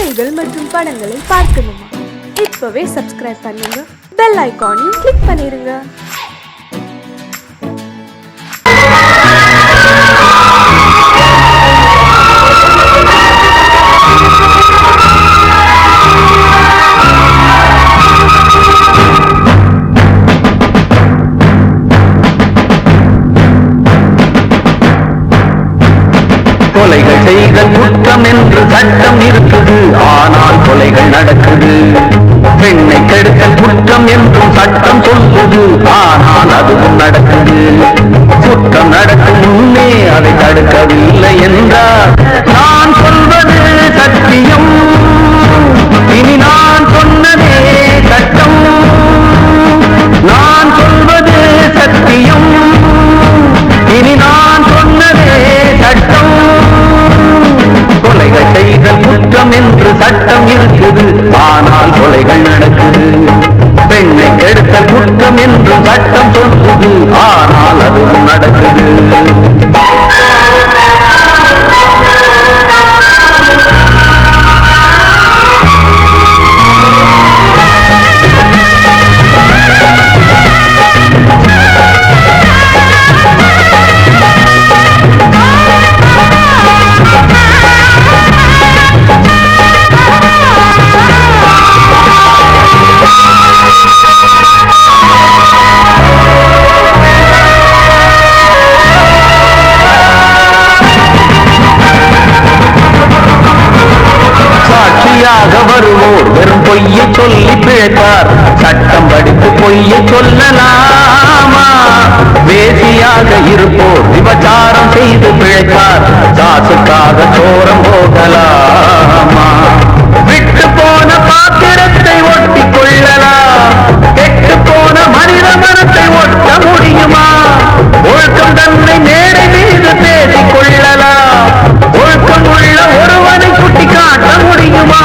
செய்திகள் மற்றும் படங்களை பார்க்கணுமா? இப்பவே சப்ஸ்கிரைப் பண்ணுங்க, பெல் ஐகானையும் கிளிக் பண்ணிருங்க. கொலைகள் செய்தல் குற்றம் என்று சட்டம் இருக்குது, ஆனால் கொலைகள் நடக்குது. பெண்ணை கெடுத்தல் குற்றம் என்றும் சட்டம் சொல்லுது, ஆனால் அதுவும் நடக்குது. குற்றம் நடக்கும் முன்னே அதை தடுக்கவில்லை என்றால் நான் சொல்வது சத்தியம், இனி நான் சொன்னதே சட்டம். நான் சொல்வது சத்தியம், இனி நான் சொன்னதே சட்டம். கொலைகள் செய்தல் குற்றம் என்று சட்டம் இருக்குது, ஆனால் கொலைகள் நடக்குது. பெண்ணை கெடுத்தல் குற்றம் என்று சட்டம் சொல்லுது, ஆனால் அதுவும் நடக்குது. வருவோர் வெறும் பொய்யை சொல்லி பிழைப்பார், சட்டம் படித்து பொய்யை சொல்லலாமா? வேசியாக இருப்போர் விபச்சாரம் செய்து பிழைப்பார், காசுக்காக சோரம் போகலாமா? விட்டு போன பாத்திரத்தை ஒட்டி கொள்ளலாம், கெட்டு போன மனித மனத்தை ஒட்ட முடியுமா? ஒழுக்கம் தன்னை மேடை மீது பேசிக் கொள்ளலாம், ஒழுக்கம் உள்ள ஒருவனை சுட்டி காட்ட முடியுமா?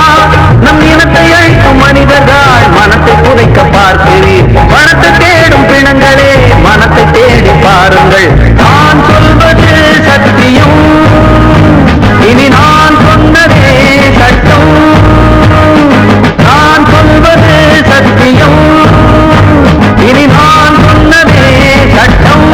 நம் இனத்தை அழிக்கும் மனிதர்கள் மனத்தை புதைக்க பார்க்கிறீர். மனத்தை தேடும் பிணங்களே, மனத்தை தேடி பாருங்கள். நான் சொல்வது சத்தியம், இனி நான் சொன்னதே சட்டம். நான் சொல்வது சத்தியம், இனி நான் சொன்னதே சட்டம்.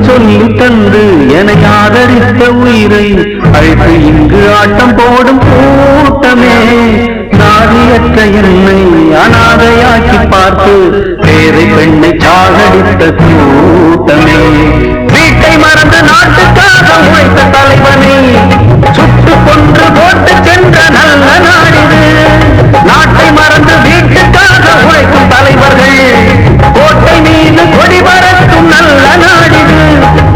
சொல்லி தந்து என ஆதரித்த உயிரை அழைத்து இங்கு ஆட்டம் போடும் கூட்டமே, நாதியற்ற என்னை அனாதையாக்கி பார்த்து பேரை பெண்ணை சாகடித்த கூட்டமே, வீட்டை மறந்து நாட்டுக்காக உழைத்த தலைவனை சுட்டு கொன்று போட்டு சென்ற நல்ல நாடிது. நாட்டை மறந்து வீட்டுக்காக உழைக்கும் தலைவர்கள் கோட்டை மீது கொடி பறக்கும் நல்ல நாடிது.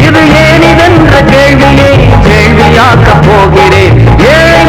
இது ஏனிதென்ற கேள்வியை கேள்வியாக்கப் போகிறேன். ஏழை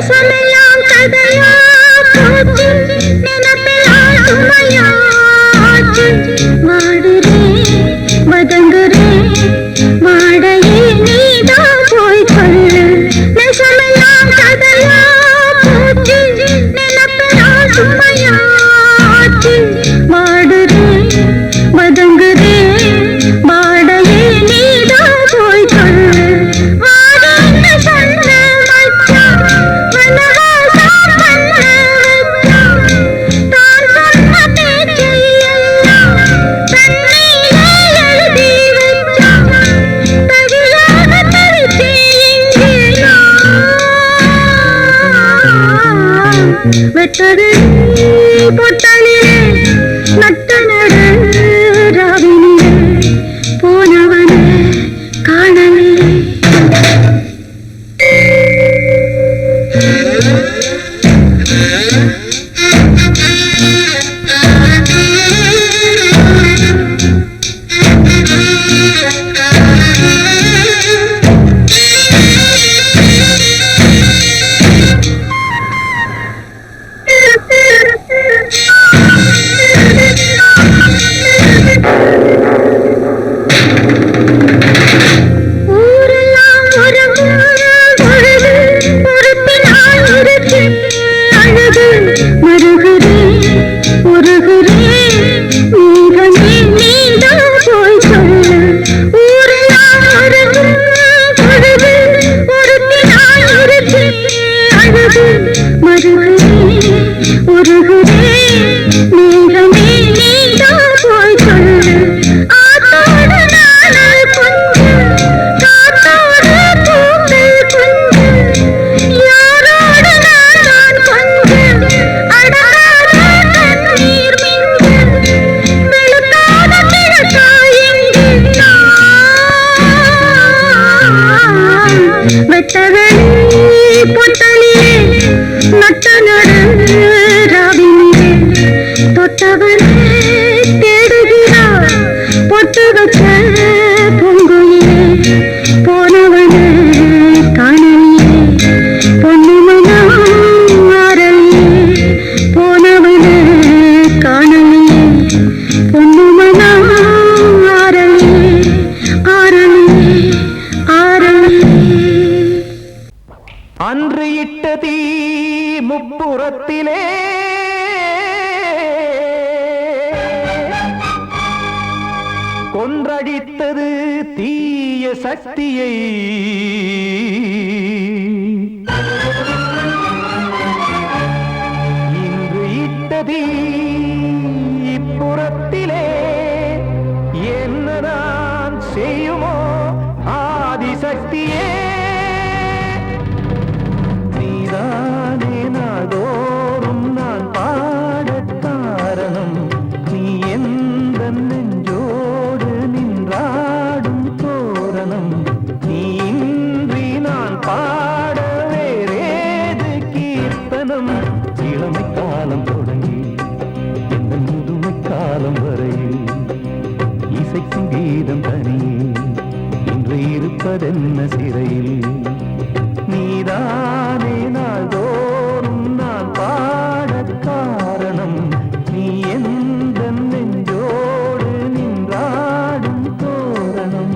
நெசமெல்லாம் கதையா போச்சு நினைப்பெல்லாம் சுமையாச்சு வாடுறேன் வதங்குறேன் வாடையே நீதான் போய் சொல்லு நெசமெல்லாம் கதையா போச்சு நினைப்பெல்லாம் சுமையாச்சு வாடுறேன் வதங்குறேன் வாடையே நீதான் போய் சொல்லு வாடன்னு சொன்ன மச்சான் வனவாசா பண்ண வச்சான் தான் சொன்ன பேச்சை எல்லாம் தண்ணியிலே எழுதி வச்சான் தவியாக தவித்தேன் இங்கே நான் வெட்டது பொட்டலிலே நட்ட நடு ராவினிலே போனவனே காணவில்லை ஊரெல்லாம் உறங்கும் பொழுது பொறுப்பினால் இருக்கு அழுது மருகுறேன் உருகுறேன் நீகமே நீதான் போய் சொல்லு ஊரெல்லாம் உறங்கும் பொழுது பொறுப்பினால் இருக்கு அழுது மருகுறேன் உருகுறேன் நீகமே நீதான் போய் சொல்லு ஆத்தோடு நாள் கொஞ்சம் காத்தோடு பூக்கள் கொஞ்சம் யாரோடு நான் கொஞ்சம் அடராத கண்ணீர் மிஞ்சம் வெளுக்காத கிழக்காய் எங்கே நான் வெட்டவெளி பொட்டலிலே நட்ட நடு ராவினிலே தொட்டவனே தேடுகிறார் பொட்டு வச்ச பூங்குயிலே போனவனே காணலியே பொன்னுமனா ஆரலியே போனவனே காணலியே பொன்னுமனா ஆரலியே ஆரலியே ஆரலியே அன்று இட்ட தீ முப்புறத்திலே கொன்றடித்தது தீய சக்தியை இன்று இட்ட தீ இப்புறத்திலே என்னதான் செய்யுமோ ஆதிசக்தியே நீதானே நாள்தோறும் நான் பாடக் காரணம் நீ எந்த நெஞ்சோடு நின்றாடும் தோரணம் நீ இன்றி நான் பாட வேறேது கீர்த்தனம் இளமை காலம் தொடங்கி எந்த முதுமை காலம் வரையில் இசைக்கும் கீதம் தனியே இன்று இருப்பதென்ன சிறையில் நீதானே நாள்தோறும் நான் பாடக் காரணம் நீ எந்த நெஞ்சோடு நின்றாடும் தோரணம்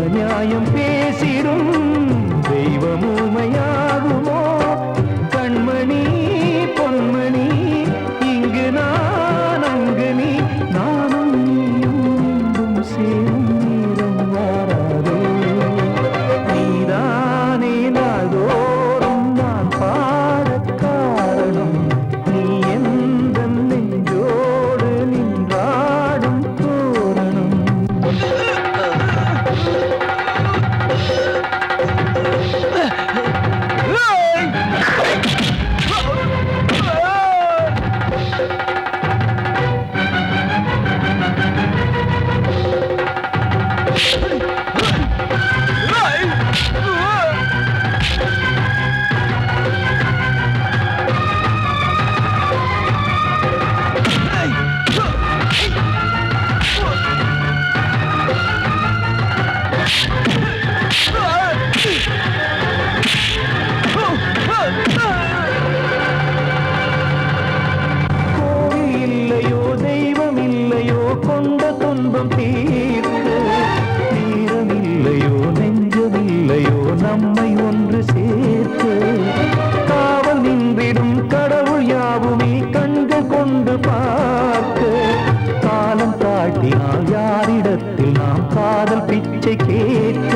நியாயம் பேசி தெய்வம் ஊமையாகுமோ கண்மணி பொன்மணி இங்கு நான் அங்கு நீ நானும் நீயும் மீண்டும் சேரும் நேரம் வாராதே நீதானே நாள்தோறும் நான் பாடக் காரணம் நீ எந்த நெஞ்சோடு நின்றாடும் தோரணம் கோவில் இல்லையோ தெய்வம் இல்லையோ கொண்ட துன்பம் தீர்க்க நேரம் இல்லையோ நெஞ்சம் இல்லையோ நம்மை ஒன்று சேர்க்க காவல் நின்றிடும் கடவுள் யாவுமே கண்கள் கொண்டு பார்க்க காலம் காட்டினால் யாரிடத்தில் நாம் காதல் பிச்சை கேட்க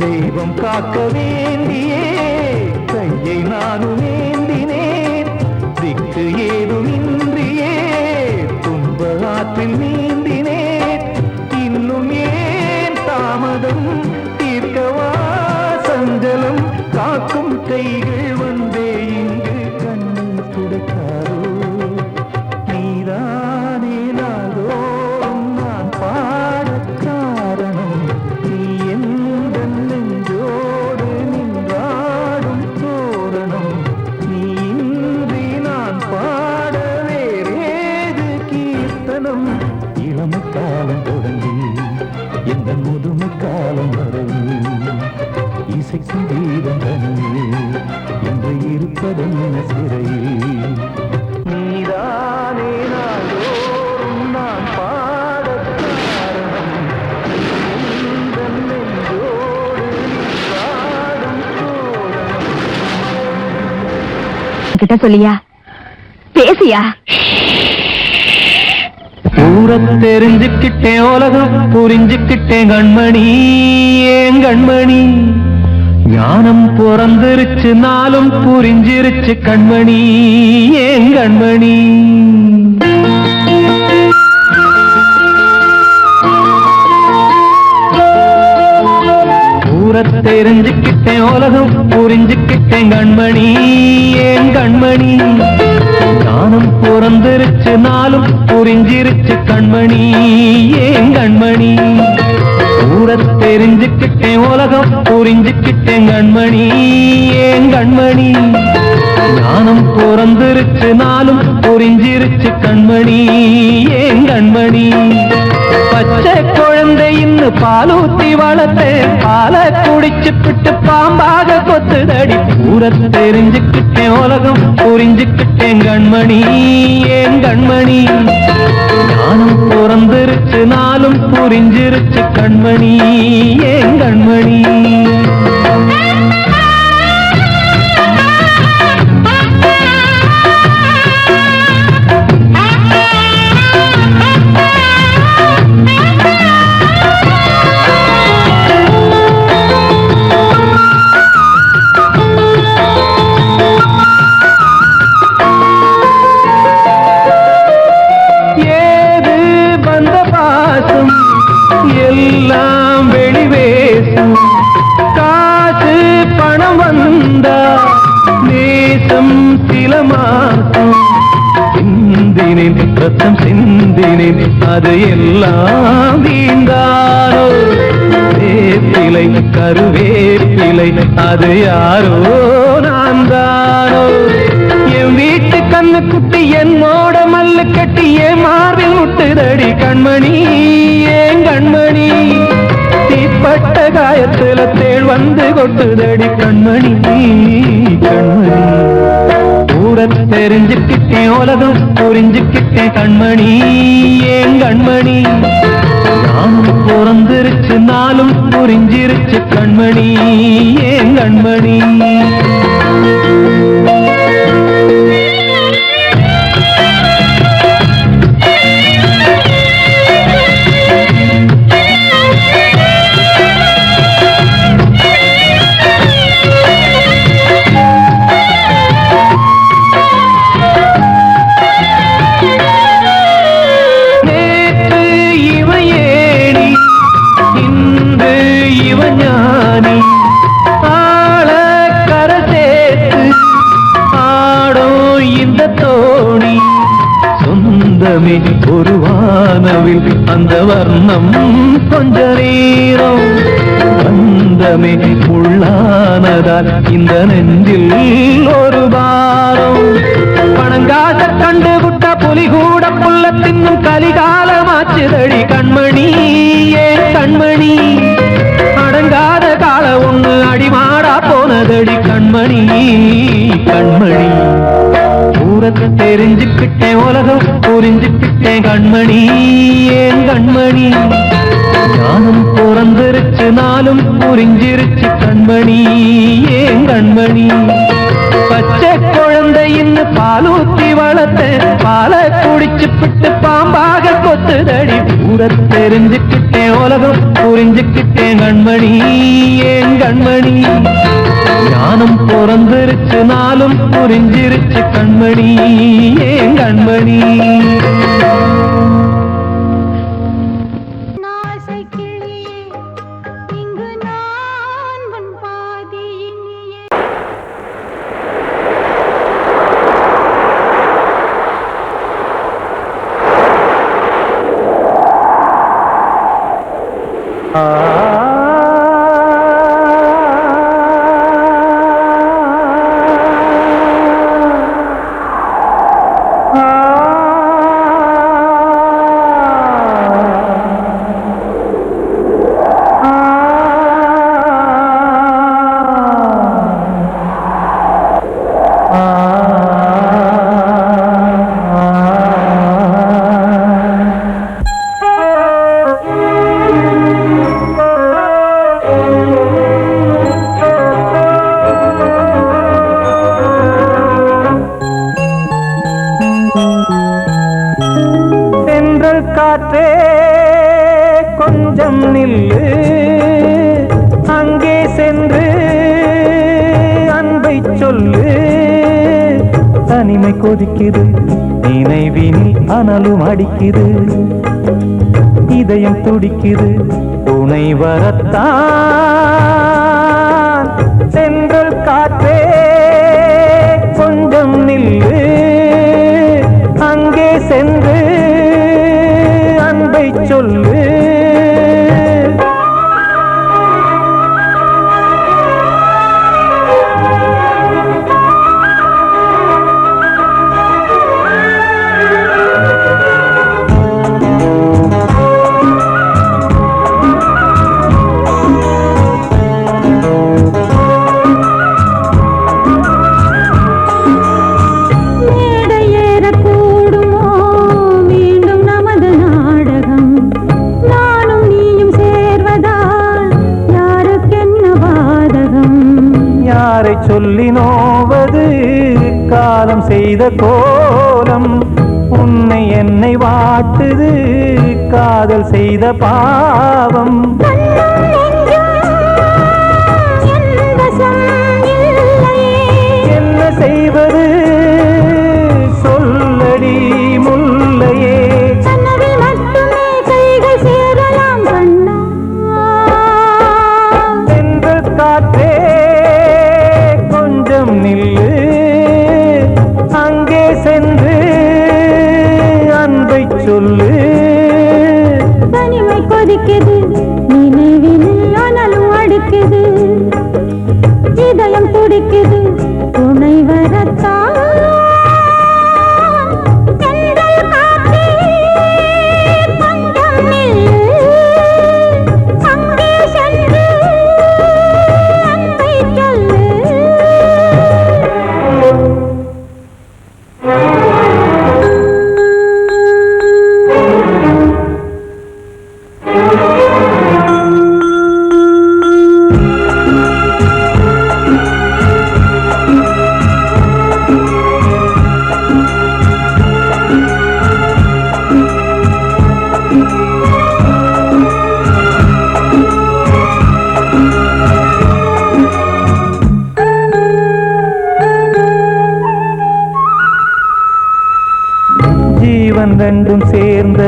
தெய்வம் காக்க வேண்டியே கையை நானும் ஏந்தினேன் திக்கு ஏதுமின்றியே துன்ப ஆற்றில் நீந்தினேன் இன்னும் ஏன் தாமதம் தீர்க்கவா சஞ்சலம் காக்கும் கைகள் வந்தே இங்கு கண்ணீர் துடைக்காரோ நீதானே நாளோறும் நான் பாடக் காரணம் நீ எந்த நெஞ்சோடு நின்றாடும் தோரணம் நீ இன்றி நான் பாட வேறேது கீர்த்தனம் இளமை காலம் தொடங்கி எந்த முதுமை காலம் வரை இசைக்கு வீரம் தனியே என்று இருப்பதென்ன சிறையில் நீதானே நாளோறும் நான் பாடக் காரணம் எந்த நெஞ்சோடு நின்றாடும் தோரணம் கிட்ட சொல்லியா பேசியா ஊரத் தெரிஞ்சுக்கிட்டேன் உலகம் புரிஞ்சுக்கிட்டேன் கண்மணி ஏன் கண்மணி ஞானம் பிறந்திருச்சு நாளும் புரிஞ்சிருச்சு கண்மணி ஏன் கண்மணி ஊரத் தெரிஞ்சுக்கிட்டேன் உலகம் புரிஞ்சுக்கிட்டேன் கண்மணி ஏன் கண்மணி ஞானம் பிறந்திருச்சு நாளும் புரிஞ்சிருச்சு கண்மணி ஏன் கண்மணி ஊரத் தெரிஞ்சுக்கிட்டேன் உலகம் புரிஞ்சுக்கிட்டேன் கண்மணி ஏன் கண்மணி ஞானம் பிறந்திருச்சு நாளும் புரிஞ்சிருச்சு கண்மணி ஏன் கண்மணி பச்சை குழந்தை இன்னும் பாலூத்தி வளர்த்தேன் பாலை குடிச்சு பிட்டு பாம்பாக கொத்துதடி ஊரத் தெரிஞ்சுக்கிட்டேன் உலகம் புரிஞ்சுக்கிட்டேன் கண்மணி ஏன் கண்மணி ஞானம் பிறந்திருச்சு நாளும் புரிஞ்சிருச்சு கண்மணி ஏன் கண்மணி எல்லாம் வெளிவேசும் காசு பணம் வந்தா நேசம் சில மாசம் சிந்தினேன் ரத்தம் சிந்தினேன் அது எல்லாம் வீந்தாரோ வேப்பிலை கருவேப்பிலை அது யாரோ நான் தானோ என் வீட்டு கண்ணு குட்டி என்னோட மல்லு கட்டி என் மார்பில் முட்டுதடி கண்மணி ஏன் கண்மணி தீப்பட்ட காயத்துல தேள் வந்து கொட்டுதடி கண்மணி கண்மணி ஊரத் தெரிஞ்சுக்கிட்டேன் உலகம் புரிஞ்சுக்கிட்டேன் கண்மணி ஏன் கண்மணி ஞானம் பிறந்திருச்சு நாளும் புரிஞ்சிருச்சு கண்மணி ஏன் கண்மணி ஒரு வானவில் அந்த வர்ணம் கொஞ்ச நேரம் பந்தமே உள்ளானதால் இந்த நெஞ்சில் ஒரு பாரம் பணங்காச கண்டு விட்ட புலி கூட புல்ல தின்னும் கலிகாலமாச்சுதடி கண்மணி ஏன் கண்மணி அடங்காத கால ஒண்ணு அடிமாடா போனதடி கண்மணி கண்மணி ஊரத்தை தெரிஞ்சுக்கிட்டேன் உலகம் புரிஞ்சுக்கிட்டேன் கண்மணி ஏன் கண்மணி ஞானம் பிறந்திருச்சு நாளும் புரிஞ்சிருச்சு கண்மணி ஏன் கண்மணி பச்சை குழந்தையின்னு பாலூத்தி வளர்த்த பாலை குடிச்சு பிட்டு பாம்பாக கொத்துதடி ஊரத்தை தெரிஞ்சுக்கிட்டேன் உலகம் புரிஞ்சுக்கிட்டேன் கண்மணி ஏன் கண்மணி ஞானம் பிறந்திருச்சு நாளும் புரிஞ்சிருச்சு கண்மணி ஏன் கண்மணி காற்றே கொஞ்சம் நில்லு அங்கே சென்று அன்பை சொல்லு தனிமை கொதிக்குது நினைவினில் அனலும் அடிக்குது இதயம் துடிக்குது துணை வரத்தான் சென்றல் காற்றே கொஞ்சம் நில்லு அங்கே சென்று அன்பை சொல்லு சொல்லி நோவது காலம் செய்த கோலம் உன்னை என்னை வாட்டுது காதல் செய்த பாவம் என்ன செய்வது சொல்லடி முல்லையே காற்றே நில்லு அங்கே சென்று அன்பை சொல்லு தனிமை கொதிக்குது நினைவினில் அனலும் அடிக்குது இதயம் துடிக்குது துணை வரத்தான்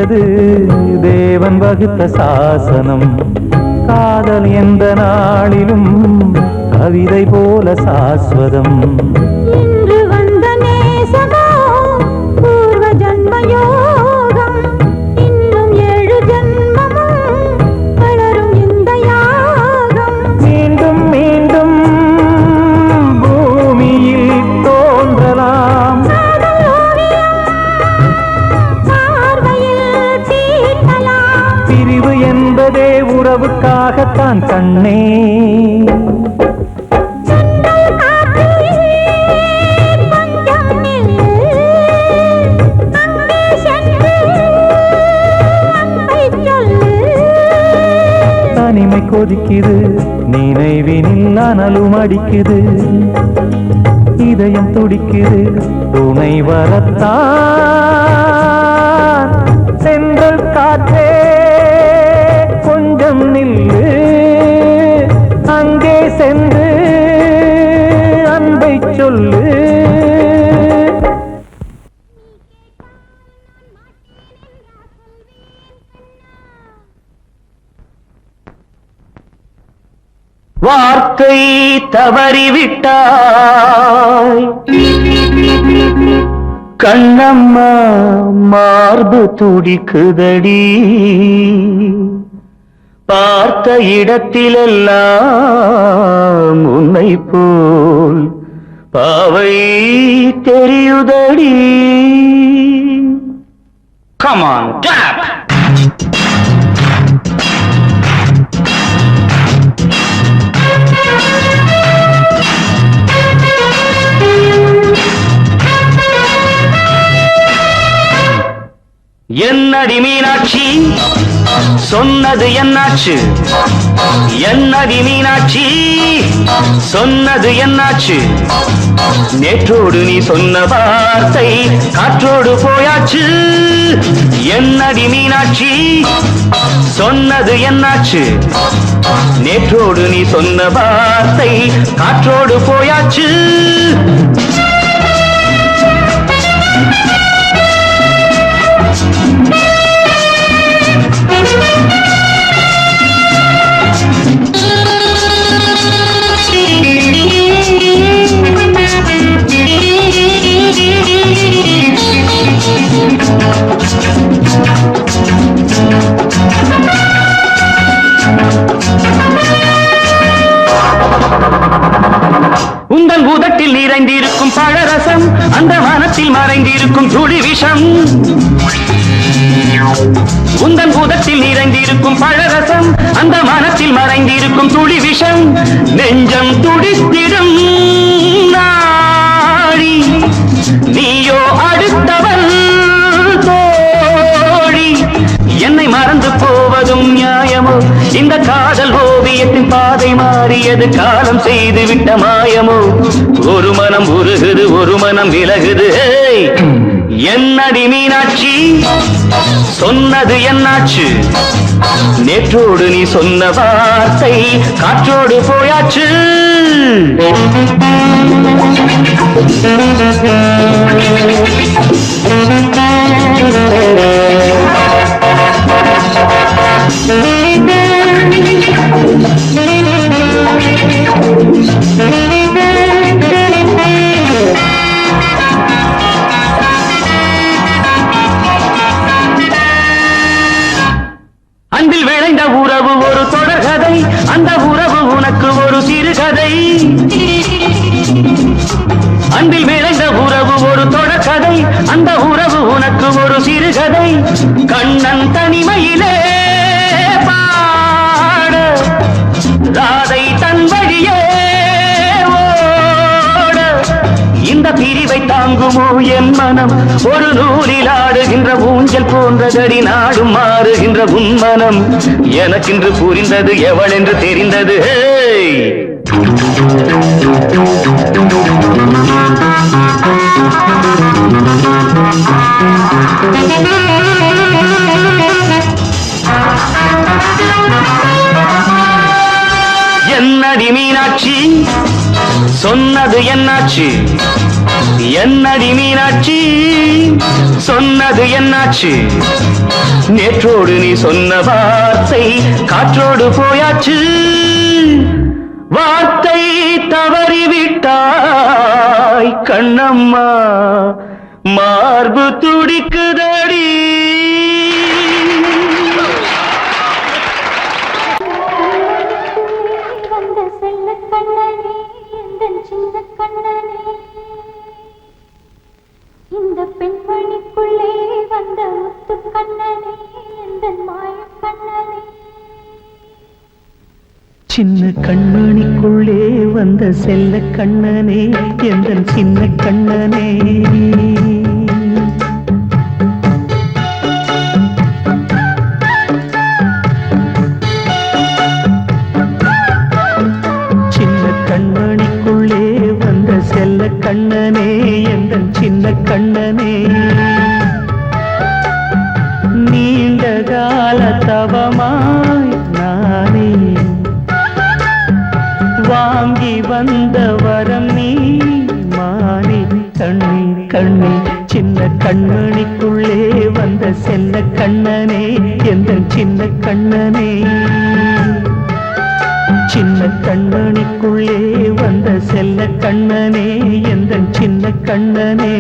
துடிக்குது தேவன் வகுத்த சாசனம் காதல் எந்த நாளிலும் கவிதை போல சாஸ்வதம் இன்று வந்த நேசமோ பூர்வ ஜன்ம யோகம் இன்னும் 7 ஜன்மமும் வளரும் இந்த யாகம் மீண்டும் மீண்டும் பூமியில் தோன்றலாம் காதல் ஓவியம் பார்வையில் தீட்டலாம் பிரிவு என்பதே உறவுக்காகத்தான் கண்ணே தனிமை கொதிக்குது நினைவினில் அனலும் அடிக்குது இதயம் துடிக்குது துணை வரத்தான் சென்றல் காற்றே கொஞ்சம் நில்லு அங்கே சென்று அன்பை சொல்லு வார்த்தை தவறிவிட்டாய் கண்ணம்மா மார்பு துடிக்குதடி பார்த்த இடத்திலெல்லாம் உன்னை போல் பாவை தெரியுதடி. Come on, clap! என்னடி மீனாட்சி சொன்னது என்னாச்சு? என்னடி மீனாட்சி சொன்னது என்னாச்சு? நேற்றோடு நீ சொன்ன வார்த்தை காற்றோடு போயாச்சு. என்னடி மீனாட்சி சொன்னது என்னாச்சு? நேற்றோடு நீ சொன்ன வார்த்தை காற்றோடு போயாச்சு. உந்தன் பூதத்தில் நிறைந்திருக்கும் பழரசம் அந்த வானத்தில் மறைந்திருக்கும் துளி விஷம். உந்தன் பூதத்தில் நிறைந்திருக்கும் பழரசம் அந்த வானத்தில் மறைந்திருக்கும் துளி விஷம். நெஞ்சம் துடித்திடும் நாடி நீயோ அடுத்தவன் தோழி. என்னை மறந்து போவதும் நியாயமோ? இந்த காதல் ஓவியத்தின் பாதை மாறியது காலம் செய்து விட்ட மாயமோ? ஒரு மனம் உருகுது ஒரு மனம் விலகுது. என்னடி மீனாட்சி சொன்னது என்னாச்சு? நேற்றோடு நீ சொன்ன வார்த்தை காற்றோடு போயாச்சு. அன்பில் விளைந்த உறவு ஒரு தொடர்கதை, அந்த உறவு உனக்கு ஒரு சிறுகதை. அன்பில் விளைந்த உறவு ஒரு தொடர்கதை, அந்த உறவு உனக்கு ஒரு சிறுகதை. கண்ணன் தனிமையிலே பாட ராதை தன் வழியே ஓட. இந்த பிரிவை தாங்குமோ என் மனம்? ஒரு நூலில் ஆடுகின்ற ஊஞ்சல் போன்றதடி நாடும் மாறுகின்ற உன்மனம். எனக்கென்று புரிந்தது எவள் என்று தெரிந்தது. என்னடி மீனாட்சி சொன்னது என்னாச்சு? என்னடி மீனாட்சி சொன்னது என்னாச்சு நேற்றோடு நீ சொன்ன வார்த்தை காற்றோடு போயாச்சு வார்த்தை தவறிவிட்டாய் கண்ணம்மா மார்பு துடிக்குதடி வந்த செல்ல கண்ணனே எந்தன் சின்ன கண்ணனே இந்த பெண்மணிக்குள்ளே வந்த முத்து கண்ணனே எந்தன் மாய கண்ணனே சின்ன கண்மணிக்குள்ளே வந்த செல்ல கண்ணனே எந்தன் சின்ன கண்ணனே சின்ன கண்மணிக்குள்ளே வந்த செல்ல கண்ணனே எந்தன் சின்ன கண்ணனே நீண்ட கால தவமாய் நானே வாங்கி வந்த வரம் நீ மாறி கண்ணி கண்ணி சின்ன கண்மணிக்குள்ளே வந்த செல்ல கண்ணனே எந்தன் சின்ன கண்ணனே சின்ன கண்மணிக்குள்ளே வந்த செல்ல கண்ணனே எந்தன் சின்ன கண்ணனே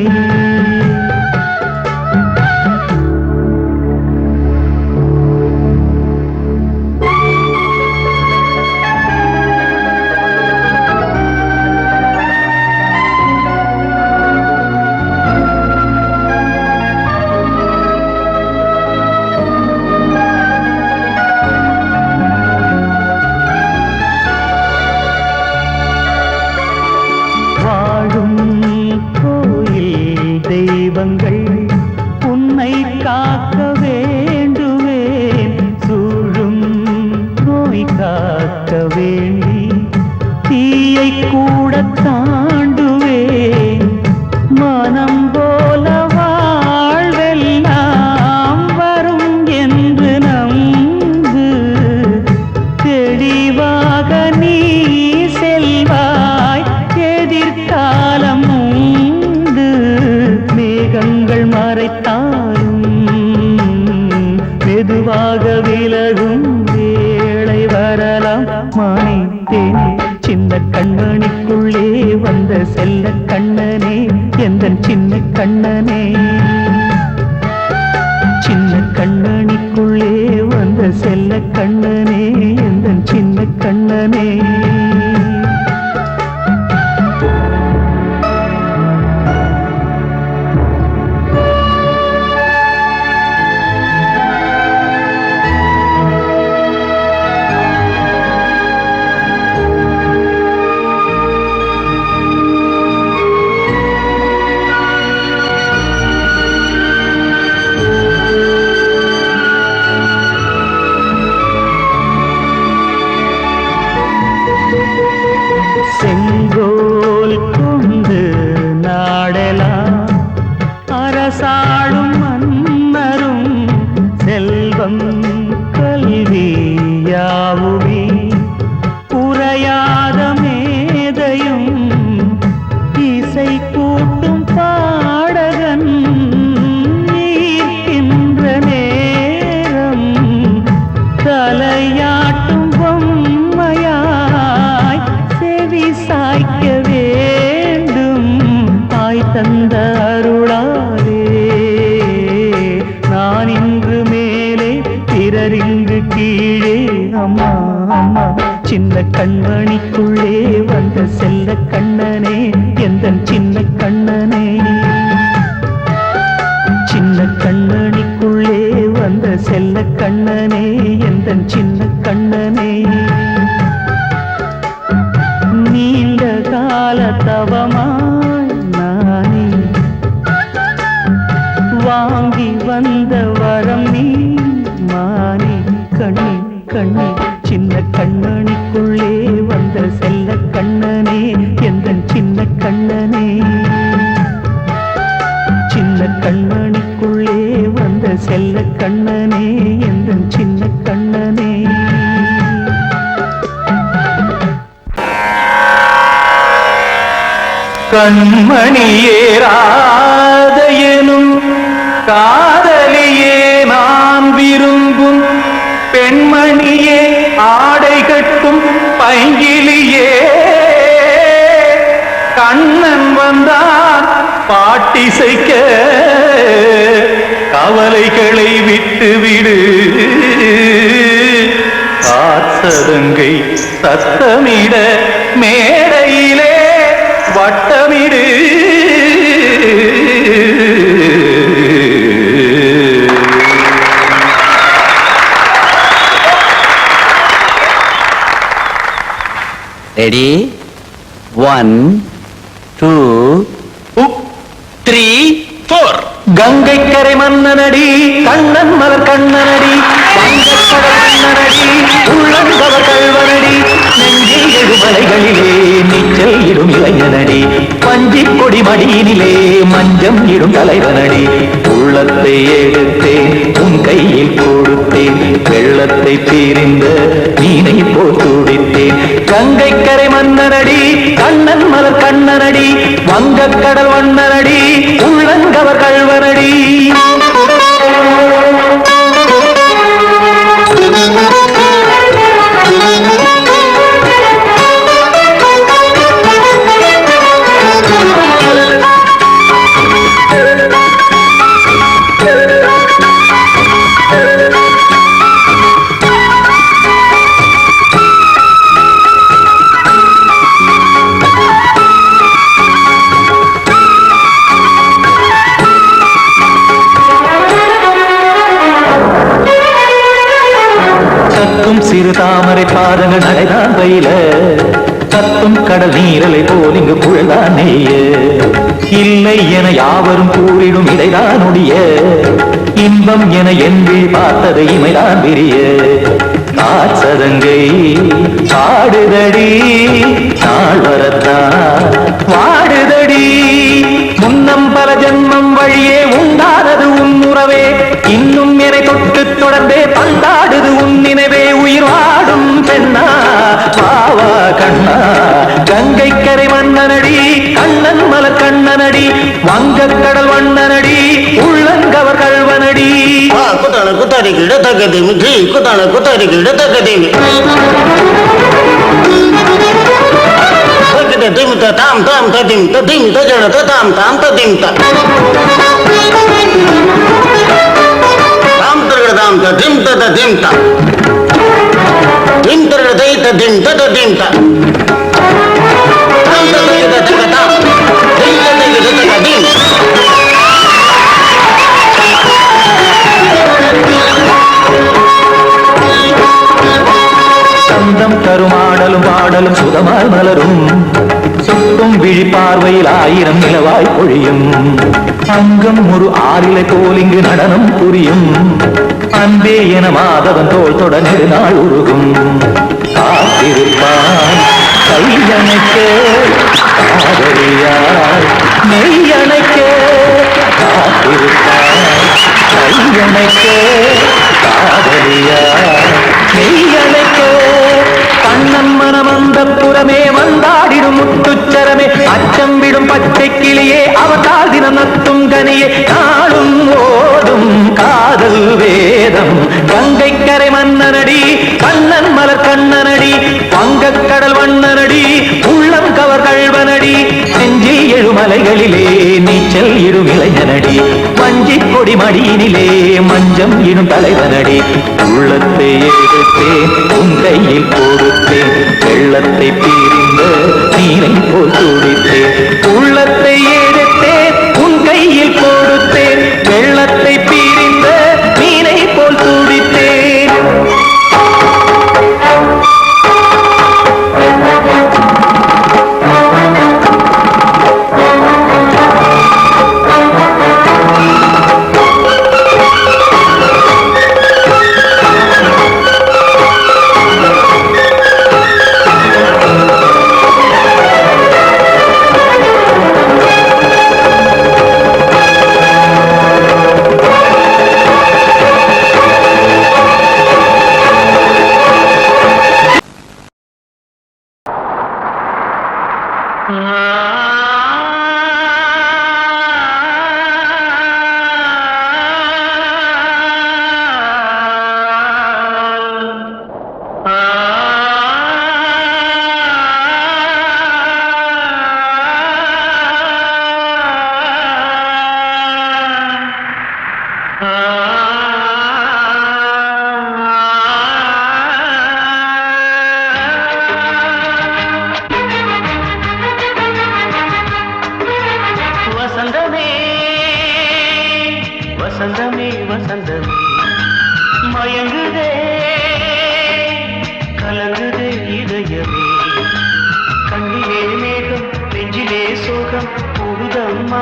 உன்னை காக்க வேண்டுவேன் சூழும் நோய் காக்க வேண்டி தீயை கூட தாண்டுவேன் மனம் போல வாழ்வெல்லாம் வரும் என்று நம்பு தெளிவாக நீ செல்வாய் எதிர்காலம் மேகங்கள் மறைத்தாலும் மெதுவாக விலகும் வேளை வரலாம் மானித்தேனே சின்ன கண்மணிக்குள்ளே வந்த செல்ல கண்ணனே எந்தன் சின்ன கண்ணனே சின்ன கண்மணிக்குள்ளே வந்த செல்ல கண்ணனே எந்தன் சின்ன கண்ணனே செங்கோல் கொண்டு நாடலாம் அரசாளும் மன்னரும் செல்வம் கல்வியாவுமே உரையாத மேதையும் இசை கூட்டும் பாடகன் ஈர்க்கின்ற நேரம் தலையாட்டும் பொம்மையாய் சாய்க்க வேண்டும் தாய் தந்த அருளாலே நான் இன்று மேலே பிறரிங்கு கீழே அம்மா அம்மா சின்ன கண்மணிக்குள்ளே வந்த செல்ல கண்ணனே எந்தன் சின்ன கண்ணனே சின்ன கண்மணிக்குள்ளே வந்த செல்ல கண்ணனே எந்தன் சின்ன கண்ணனே நீண்ட கால தவமாய் நானே வாங்கி வந்த வரம் நீ மானே கண்ணி கண்ணி சின்ன கண்மணிக்குள்ளே வந்த செல்ல கண்ணனே எந்தன் சின்ன கண்ணனே சின்ன கண்மணிக்குள்ளே வந்த செல்ல கண்ணனே எந்தன் சின்ன கண்ணனே கண்மணியேராத எனும் காதலியே நான் விரும்பும் பெண்மணியே ஆடை கட்டும் பைங்கிலியே கண்ணன் வந்தான் பாட்டிசைக்க கவலைகளை விட்டுவிடு காசதங்கை சத்தமிட மேடையிலே வட்டமிடு ரெடி 1 2 3 4 கங்கை கரை மன்னனடி கண்ணன் மலர் கண்ணனடி வங்கக்கடல் மன்னனடி உள்ளங்கவர் கல்வனடி நெஞ்சில் எழுமலைகளிலே நீச்சல் இடும் இளைஞனடி பஞ்சி கொடி மடியினிலே மஞ்சம் இடும் தலைவனடி உள்ளத்தை எடுத்தேன் உன் கையில் கொடுத்தேன் வெள்ளத்தை தீரிந்த மீனை போல் துடித்தேன் கங்கை கரை மன்னனடி கண்ணன் மலர் கண்ணனடி வங்கக்கடல் வண்ணனடி உள்ளங்கவர் கல்வனடி சிறு தாமரை பாதங்கள் நடைதான் பயில கத்தும் கடல் நீரலை போல் இங்கு புழல்தான் நெய்ய இல்லை என யாவரும் கூறிடும் இதைதான் ஒடிய இன்பம் என என்று பார்த்தது இமைதான் விரிய காசதங்கை பாடுதடி நாள் வரத்தான் வாடுதடி முன்னம் பல ஜென்மம் வழியே உண்டானது உன் உறவே இன்னும் என்னை தொட்டு தொடர்ந்தே பந்தாடுது உன் நினைவே உயிர் வாடும் பெண்ணா பாவா கண்ணா கங்கை கரை மன்னனடி கண்ணன் மலர் கண்ணனடி வங்கக்கடல் வண்ணனடி உள்ளங்கவர் கல்வனடி குத்தான குத்தாரி கிட தக்கதேமி ஜி குத்தான குத்தாரி கிட தக்கதேமி திமித்த தாம் தாம் ததிம் ததிம் தஜன தாம் தாம் ததிம் தாம் தர்கதாம் ததிம் ததிம் தாம் திம் தர்கதை ததிம் ததிம் தாம் தாம் தர்கத தகதாம் திம் ததிம் ததிம் சந்தம் தருமாடலும் பாடலும் சுதமாய் மலரும் சுட்டும் விழி பார்வையில் ஆயிரம் நிலவாய் பொழியும் அங்கம் ஒரு ஆறிலை போல் இங்கு நடனம் புரியும் அன்பே என மாதவன் தோல் தொட நெடுநாள் உருகும் காத்திருப்பான் கையணைக்க காதலியார் நெய்யணைக்க காத்திருப்பான் கையணைக்க காதலியார் நெய்யணைக்க கண்ணன் மனம் அந்த புறமே வந்தாடிடும் முத்துச்சரமே அச்சம் விடும் பச்சை கிளியே அவதால் தினம் நத்தும் கனியே நாளும் ஓடும் காதல் வேதம் கங்கை கரை மன்னனடி கண்ணன் மலர் கண்ணனடி வங்கக்கடல் வண்ணனடி உள்ளம் கவர் கல்வனடி நெஞ்சில் எழுமலைகளிலே நீச்சல் இடும் இளைஞனடி வஞ்சி கொடி மடியினிலே மஞ்சம் இடும் தலைவனடி உள்ளத்தை எடுத்தேன் உன் கையில் கொடுத்தேன் வெள்ளத்தை பீரிந்த நீரை போல் துடித்தேன் உள்ளத்தை எடுத்தேன் உன் கையில் கொடுத்தேன் வெள்ளத்தை பீரிந்த நீரை போல் துடித்தேன் Ah கண்ணிலே மேகம் நெஞ்சிலே சோகம் கூடுதம்மா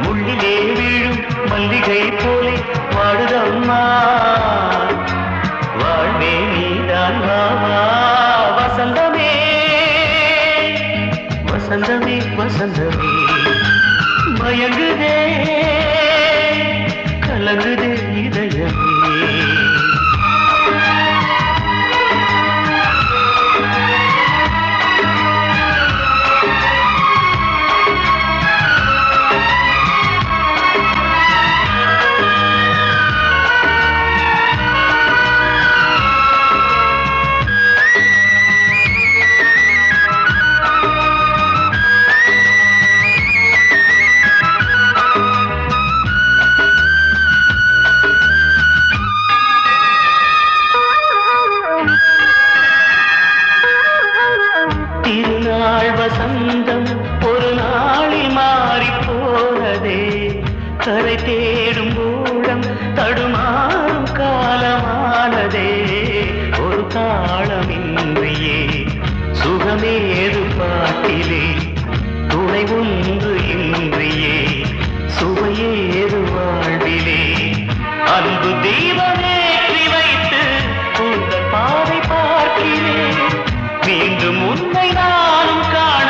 முள்ளிலே வீழும் மல்லிகை போலே வாடுதம்மா வாழ்வே நீதான் வாவா வசந்தமே வசந்தமே வசந்தமே மயங்குதே கலங்குதே இதயமே திருநாள் வசந்தம் ஒரு நாளில் மாறி போனதே கரை தேடும் ஊழம் தடுமாறும் காலமானதே ஒரு தாளமின்றியே சுகமேது பாட்டிலே துணை ஒன்று இன்றியே சுவையேது வாழ்விலே அன்பு தீபமேற்றி வைத்து உங்கள் பாதை பார்க்கிறேன் மீண்டும் உன்னை நானும் காண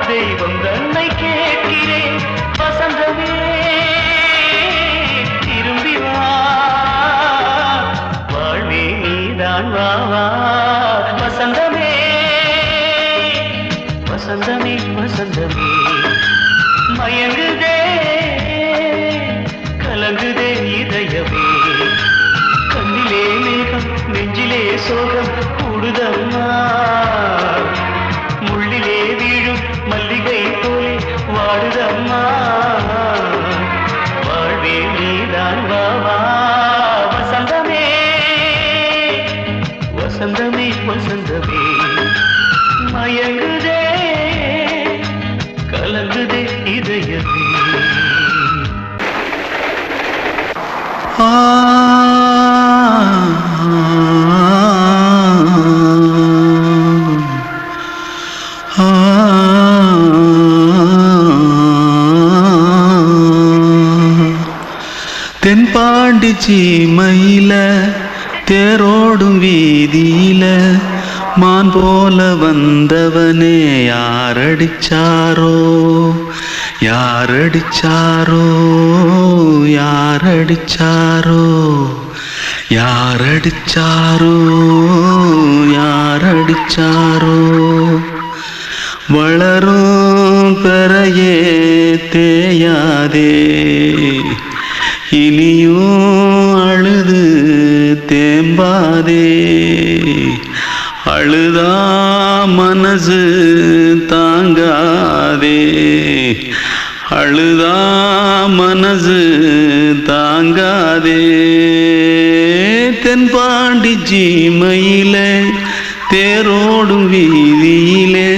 தெய்வம் தன்னை கேட்கிறேன் வசந்தமே திரும்பி வா வாழ்வே நீதான் வா வா வசந்தமே வசந்தமே வசந்தமே மயங்குதே கலங்குதே இதயமே கண்ணிலே மேகம் நெஞ்சிலே சோகம் கூடுதம்மா முள்ளிலே வீழும் மல்லிகை போலே வாடுதம்மா வாழ்வே நீதான் வா வா வசந்தமே வசந்தமே வசந்தமே மயங்குதே கலங்குதே இதயமே தென்பாண்டி சீமையில தேரோடும் வீதியில மான் போல வந்தவனே யாரடிச்சாரோ யாரடிச்சாரோ யாரடிச்சாரோ யாரடிச்சாரோ யாரடிச்சாரோ வளரும் பெறையே தேயாதே இனியும் அழுது தேம்பாதே அழுதா மனசு தாங்காதே அழுதா மனசு தாங்காதே தென்பாண்டி சீமையிலே தேரோடும் வீதியிலே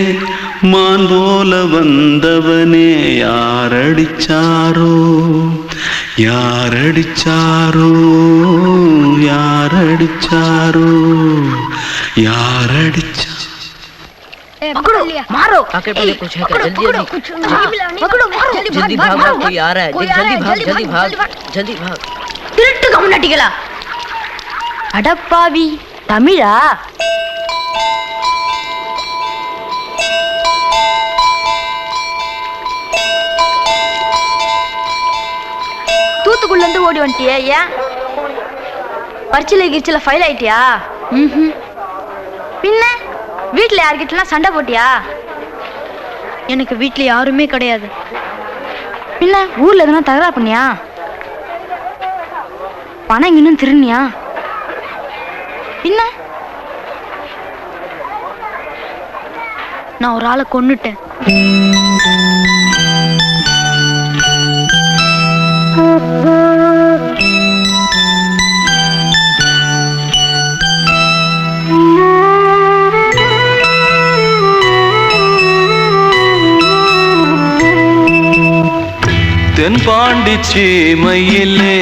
மான் போல வந்தவனே யாரடிச்சாரோ யாரடிச்சாரோ யாரடிச்சாரோ யாரடிச்சா पकड़ो मारो आके पहले कुछ है क्या जल्दी पकड़ो मारो जल्दी भाग भाग कोई आ रहा है जल्दी भाग जल्दी भाग திருட்டு கம்யூனிட்டிகளா அடப்பாவி தமிழா தூத்துக்குள்ள இருந்து ஓடி வந்துட்டியா ஏன் பரிச்சையில கிரிச்சில ஃபைல் ஆயிட்டியா பின்ன வீட்டுல யார்கிட்டலாம் சண்டை போட்டியா எனக்கு வீட்டுல யாருமே கிடையாது பின்ன ஊர்ல எதுனா தகராறு பண்ணியா பணம் இன்னும் திருநியா பின்ன நான் ஒரு ஆளை கொன்னுட்டேன் தென்பாண்டி சீமையிலே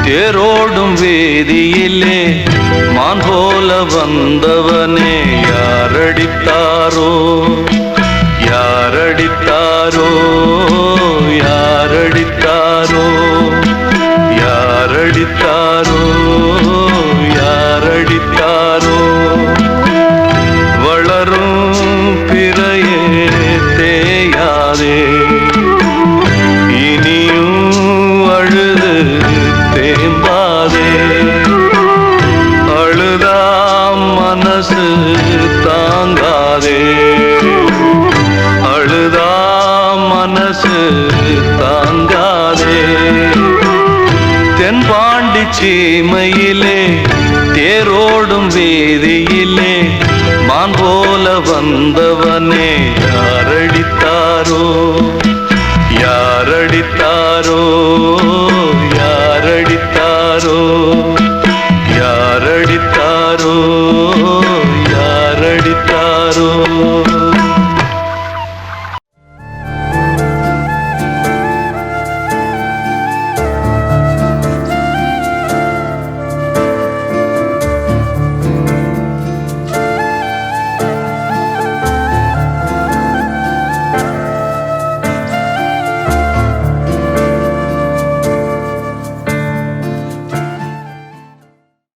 தேரோடும் வேதியிலே மான் போல வந்தவனே யாரடித்தார் யாரடித்தாரோ யாரடித்தாரோ யாரடித்தாரோ யாரடித்தாரோ யாரடித்தாரோ வளரும் பிறையே தேயாதே இனியும் அழுது தேம்பாதே அழுதாம் மனசு தாங்காதே அழுதாம் மனசு தாங்காதே தென்பாண்டி சீமையிலே தேரோடும் வேதியிலே மான் போல வந்தவனே